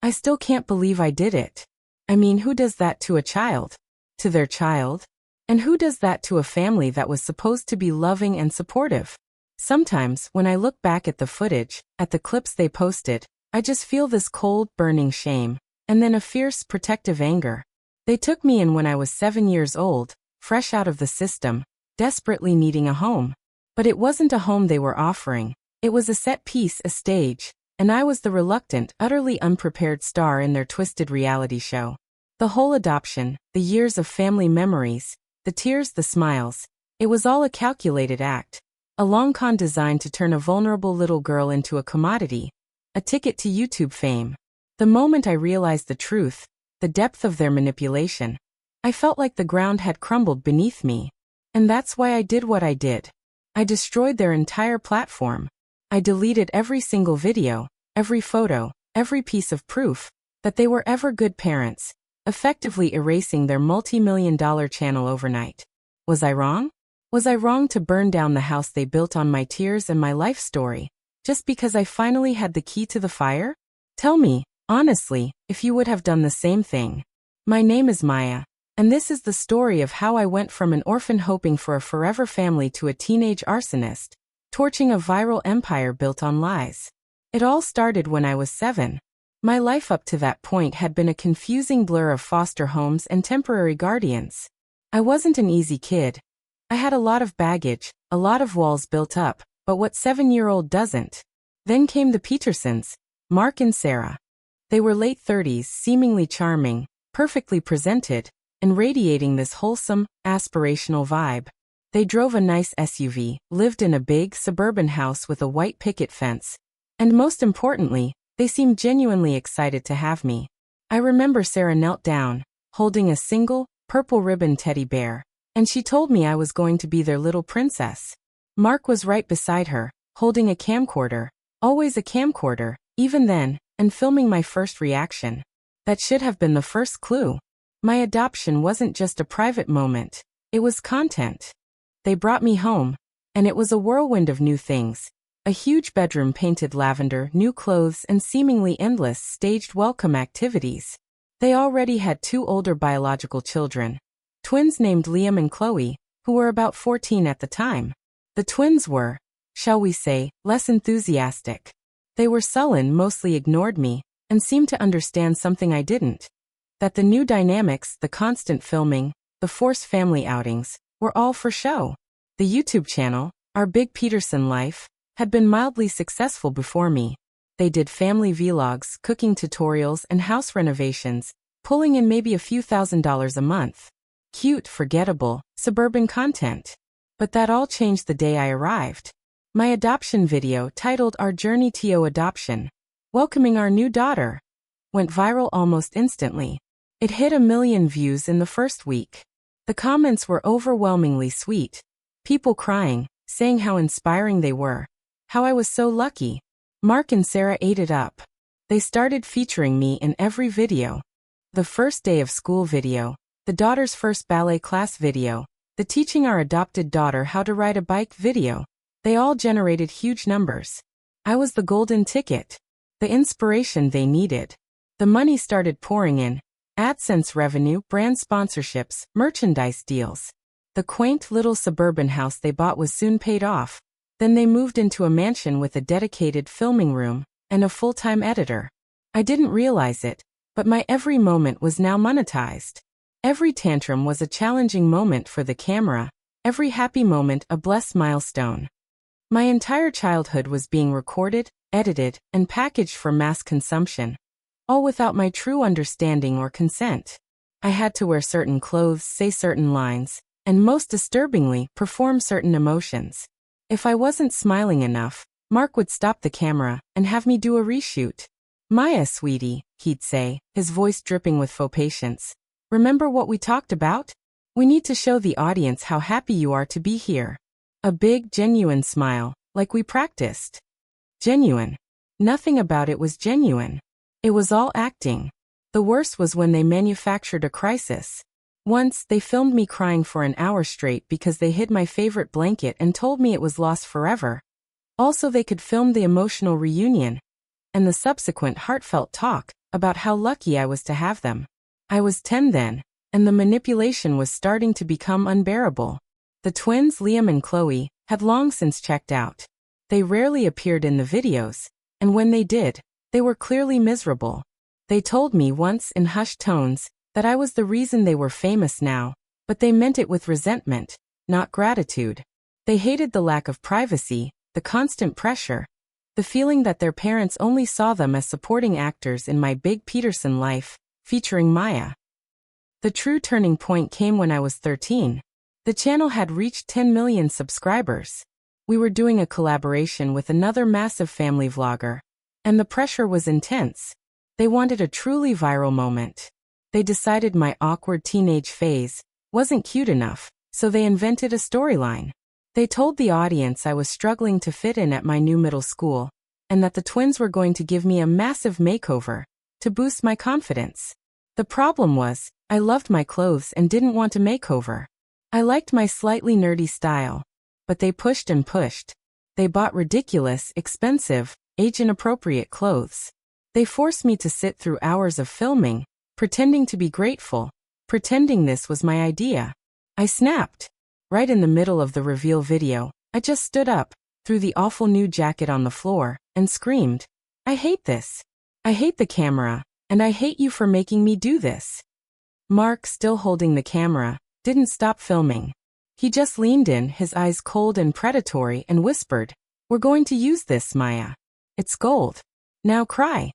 I still can't believe I did it. I mean, who does that to a child? To their child? And who does that to a family that was supposed to be loving and supportive? Sometimes, when I look back at the footage, at the clips they posted, I just feel this cold, burning shame, and then a fierce, protective anger. They took me in when I was 7 years old, fresh out of the system, desperately needing a home. But it wasn't a home they were offering. It was a set piece, a stage, and I was the reluctant, utterly unprepared star in their twisted reality show. The whole adoption, the years of family memories, the tears, the smiles, it was all a calculated act. A long con designed to turn a vulnerable little girl into a commodity, a ticket to YouTube fame. The moment I realized the truth, the depth of their manipulation, I felt like the ground had crumbled beneath me. And that's why I did what I did. I destroyed their entire platform. I deleted every single video, every photo, every piece of proof that they were ever good parents, effectively erasing their multi-million-dollar channel overnight. Was I wrong? Was I wrong to burn down the house they built on my tears and my life story, just because I finally had the key to the fire? Tell me, honestly, if you would have done the same thing. My name is Maya, and this is the story of how I went from an orphan hoping for a forever family to a teenage arsonist, torching a viral empire built on lies. It all started when I was 7. My life up to that point had been a confusing blur of foster homes and temporary guardians. I wasn't an easy kid. I had a lot of baggage, a lot of walls built up, but what 7-year-old doesn't? Then came the Petersons, Mark and Sarah. They were late 30s, seemingly charming, perfectly presented, and radiating this wholesome, aspirational vibe. They drove a nice SUV, lived in a big, suburban house with a white picket fence, and most importantly, they seemed genuinely excited to have me. I remember Sarah knelt down, holding a single, purple ribbon teddy bear, and she told me I was going to be their little princess. Mark was right beside her, holding a camcorder, always a camcorder, even then, and filming my first reaction. That should have been the first clue. My adoption wasn't just a private moment, it was content. They brought me home, and it was a whirlwind of new things. A huge bedroom painted lavender, new clothes, and seemingly endless staged welcome activities. They already had 2 older biological children, twins named Liam and Chloe, who were about 14 at the time. The twins were, shall we say, less enthusiastic. They were sullen, mostly ignored me, and seemed to understand something I didn't. That the new dynamics, the constant filming, the forced family outings, were all for show. The YouTube channel, Our Big Peterson Life, had been mildly successful before me. They did family vlogs, cooking tutorials, and house renovations, pulling in maybe a few $1,000s a month. Cute, forgettable, suburban content. But that all changed the day I arrived. My adoption video, titled Our Journey to Adoption, welcoming our new daughter, went viral almost instantly. It hit 1 million views in the first week. The comments were overwhelmingly sweet. People crying, saying how inspiring they were, how I was so lucky. Mark and Sarah ate it up. They started featuring me in every video. The first day of school video, the daughter's first ballet class video, the teaching our adopted daughter how to ride a bike video. They all generated huge numbers. I was the golden ticket. The inspiration they needed. The money started pouring in. AdSense revenue, brand sponsorships, merchandise deals. The quaint little suburban house they bought was soon paid off. Then they moved into a mansion with a dedicated filming room and a full-time editor. I didn't realize it, but my every moment was now monetized. Every tantrum was a challenging moment for the camera, every happy moment a blessed milestone. My entire childhood was being recorded, edited, and packaged for mass consumption, all without my true understanding or consent. I had to wear certain clothes, say certain lines, and most disturbingly, perform certain emotions. If I wasn't smiling enough, Mark would stop the camera and have me do a reshoot. "Maya, sweetie," he'd say, his voice dripping with faux patience. "Remember what we talked about? We need to show the audience how happy you are to be here." A big, genuine smile, like we practiced. Genuine. Nothing about it was genuine. It was all acting. The worst was when they manufactured a crisis. Once, they filmed me crying for an hour straight because they hid my favorite blanket and told me it was lost forever. Also, they could film the emotional reunion and the subsequent heartfelt talk about how lucky I was to have them. I was 10 then, and the manipulation was starting to become unbearable. The twins, Liam and Chloe, had long since checked out. They rarely appeared in the videos, and when they did, they were clearly miserable. They told me once in hushed tones that I was the reason they were famous now, but they meant it with resentment, not gratitude. They hated the lack of privacy, the constant pressure, the feeling that their parents only saw them as supporting actors in my Big Peterson life, featuring Maya. The true turning point came when I was 13. The channel had reached 10 million subscribers. We were doing a collaboration with another massive family vlogger, and the pressure was intense. They wanted a truly viral moment. They decided my awkward teenage phase wasn't cute enough, so they invented a storyline. They told the audience I was struggling to fit in at my new middle school, and that the twins were going to give me a massive makeover to boost my confidence. The problem was, I loved my clothes and didn't want a makeover. I liked my slightly nerdy style, but they pushed and pushed. They bought ridiculous, expensive, age-inappropriate clothes. They forced me to sit through hours of filming, pretending to be grateful, pretending this was my idea. I snapped. Right in the middle of the reveal video, I just stood up, threw the awful new jacket on the floor, and screamed, "I hate this. I hate the camera, and I hate you for making me do this." Mark, still holding the camera, didn't stop filming. He just leaned in, his eyes cold and predatory, and whispered, "We're going to use this, Maya. It's gold. Now cry."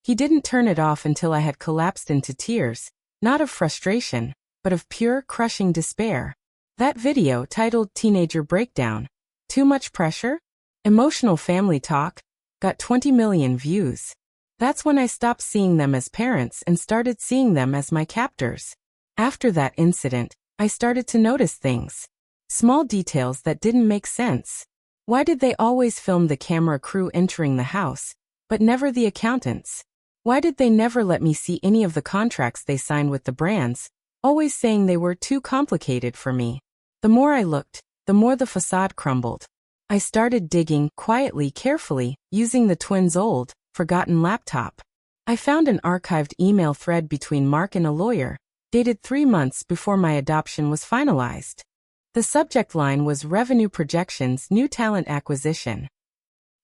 He didn't turn it off until I had collapsed into tears, not of frustration, but of pure, crushing despair. That video, titled Teenager Breakdown, Too Much Pressure? Emotional Family Talk, got 20 million views. That's when I stopped seeing them as parents and started seeing them as my captors. After that incident, I started to notice things. Small details that didn't make sense. Why did they always film the camera crew entering the house, but never the accountants? Why did they never let me see any of the contracts they signed with the brands, always saying they were too complicated for me? The more I looked, the more the facade crumbled. I started digging, quietly, carefully, using the twins' old, forgotten laptop. I found an archived email thread between Mark and a lawyer, dated 3 months before my adoption was finalized. The subject line was Revenue Projections, New Talent Acquisition.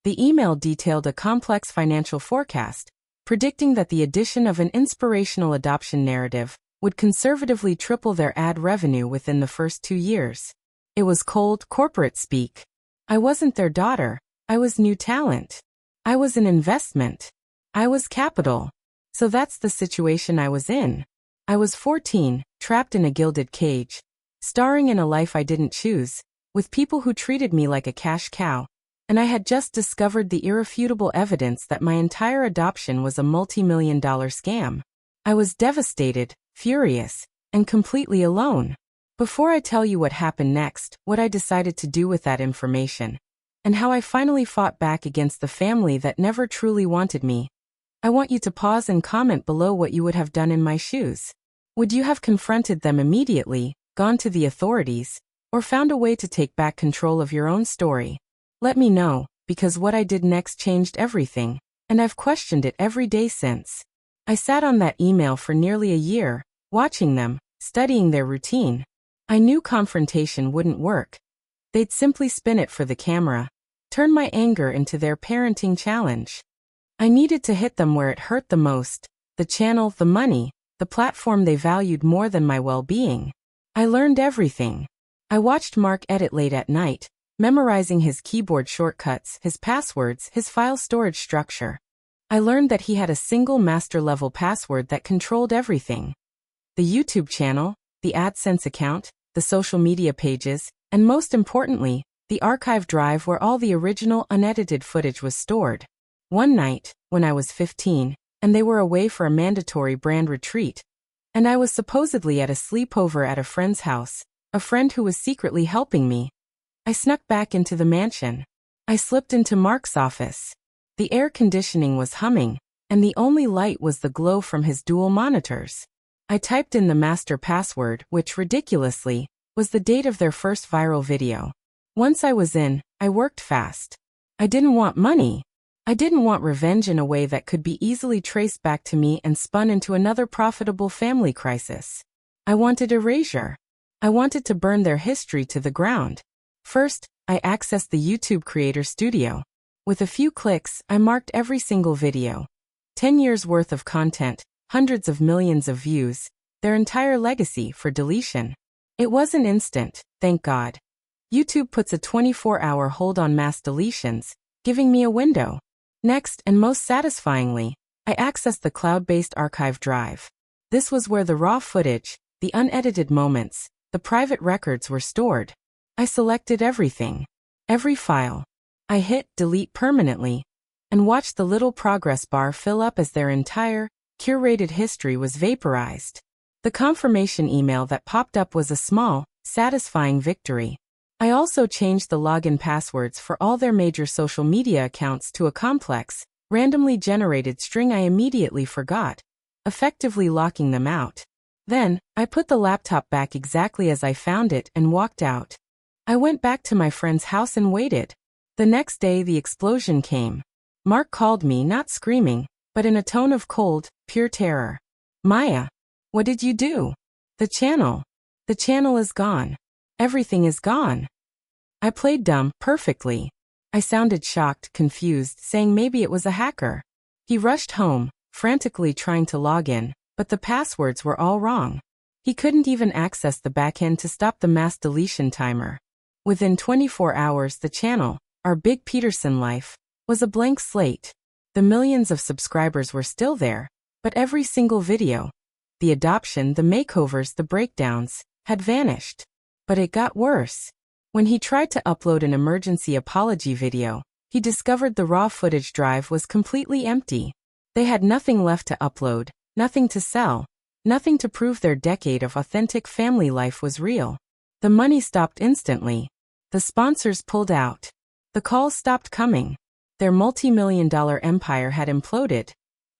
The email detailed a complex financial forecast, predicting that the addition of an inspirational adoption narrative would conservatively triple their ad revenue within the first 2 years. It was cold, corporate speak. I wasn't their daughter. I was new talent. I was an investment. I was capital. So that's the situation I was in. I was 14, trapped in a gilded cage, starring in a life I didn't choose, with people who treated me like a cash cow, and I had just discovered the irrefutable evidence that my entire adoption was a multi-million-dollar scam. I was devastated, furious, and completely alone. Before I tell you what happened next, what I decided to do with that information, and how I finally fought back against the family that never truly wanted me, I want you to pause and comment below what you would have done in my shoes. Would you have confronted them immediately, gone to the authorities, or found a way to take back control of your own story? Let me know, because what I did next changed everything, and I've questioned it every day since. I sat on that email for nearly a year, watching them, studying their routine. I knew confrontation wouldn't work. They'd simply spin it for the camera, turn my anger into their parenting challenge. I needed to hit them where it hurt the most, the channel, the money, the platform they valued more than my well-being. I learned everything. I watched Mark edit late at night, memorizing his keyboard shortcuts, his passwords, his file storage structure. I learned that he had a single master-level password that controlled everything. The YouTube channel, the AdSense account, the social media pages, and most importantly, the archive drive where all the original unedited footage was stored. One night, when I was 15, and they were away for a mandatory brand retreat, and I was supposedly at a sleepover at a friend's house, a friend who was secretly helping me, I snuck back into the mansion. I slipped into Mark's office. The air conditioning was humming, and the only light was the glow from his dual monitors. I typed in the master password, which, ridiculously, was the date of their first viral video. Once I was in, I worked fast. I didn't want money. I didn't want revenge in a way that could be easily traced back to me and spun into another profitable family crisis. I wanted erasure. I wanted to burn their history to the ground. First, I accessed the YouTube Creator Studio. With a few clicks, I marked every single video. 10 years worth of content, hundreds of millions of views, their entire legacy for deletion. It wasn't instant, thank God. YouTube puts a 24-hour hold on mass deletions, giving me a window. Next, and most satisfyingly, I accessed the cloud-based archive drive. This was where the raw footage, the unedited moments, the private records were stored. I selected everything. Every file. I hit delete permanently and watched the little progress bar fill up as their entire, curated history was vaporized. The confirmation email that popped up was a small, satisfying victory. I also changed the login passwords for all their major social media accounts to a complex, randomly generated string I immediately forgot, effectively locking them out. Then, I put the laptop back exactly as I found it and walked out. I went back to my friend's house and waited. The next day the explosion came. Mark called me, not screaming, but in a tone of cold, pure terror. "Maya, what did you do? The channel is gone. Everything is gone." I played dumb, perfectly. I sounded shocked, confused, saying maybe it was a hacker. He rushed home, frantically trying to log in, but the passwords were all wrong. He couldn't even access the backend to stop the mass deletion timer. Within 24 hours the channel, our big Peterson life, was a blank slate. The millions of subscribers were still there, but every single video, the adoption, the makeovers, the breakdowns, had vanished. But it got worse. When he tried to upload an emergency apology video, he discovered the raw footage drive was completely empty. They had nothing left to upload, nothing to sell, nothing to prove their decade of authentic family life was real. The money stopped instantly. The sponsors pulled out. The calls stopped coming. Their multi-million-dollar empire had imploded.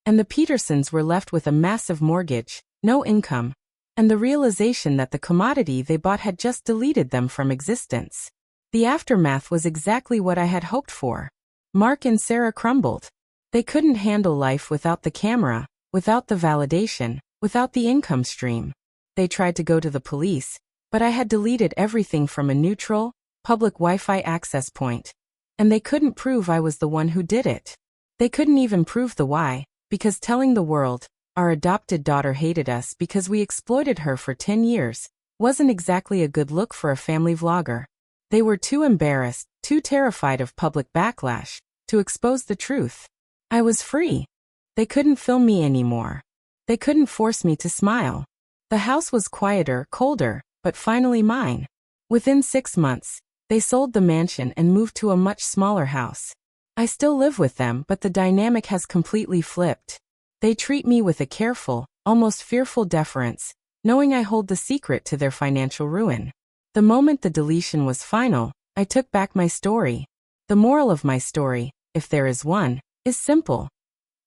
And the Petersons were left with a massive mortgage, no income, and the realization that the commodity they bought had just deleted them from existence. The aftermath was exactly what I had hoped for. Mark and Sarah crumbled. They couldn't handle life without the camera, without the validation, without the income stream. They tried to go to the police, but I had deleted everything from a neutral, public Wi-Fi access point. And they couldn't prove I was the one who did it. They couldn't even prove the why, because telling the world, our adopted daughter hated us because we exploited her for 10 years, wasn't exactly a good look for a family vlogger. They were too embarrassed, too terrified of public backlash, to expose the truth. I was free. They couldn't film me anymore. They couldn't force me to smile. The house was quieter, colder, but finally mine. Within 6 months, they sold the mansion and moved to a much smaller house. I still live with them, but the dynamic has completely flipped. They treat me with a careful, almost fearful deference, knowing I hold the secret to their financial ruin. The moment the deletion was final, I took back my story. The moral of my story, if there is one, is simple.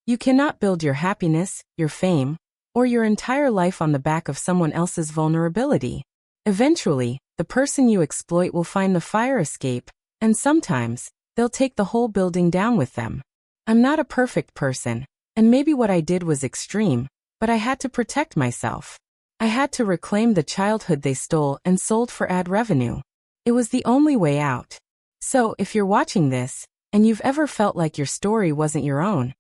You cannot build your happiness, your fame, or your entire life on the back of someone else's vulnerability. Eventually, the person you exploit will find the fire escape, and sometimes, they'll take the whole building down with them. I'm not a perfect person, and maybe what I did was extreme, but I had to protect myself. I had to reclaim the childhood they stole and sold for ad revenue. It was the only way out. So, if you're watching this, and you've ever felt like your story wasn't your own,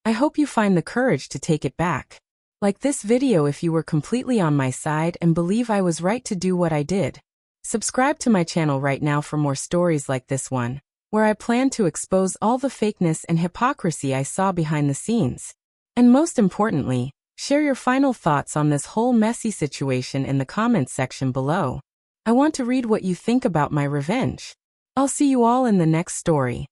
I hope you find the courage to take it back. Like this video if you were completely on my side and believe I was right to do what I did. Subscribe to my channel right now for more stories like this one, where I plan to expose all the fakeness and hypocrisy I saw behind the scenes. And most importantly, share your final thoughts on this whole messy situation in the comments section below. I want to read what you think about my revenge. I'll see you all in the next story.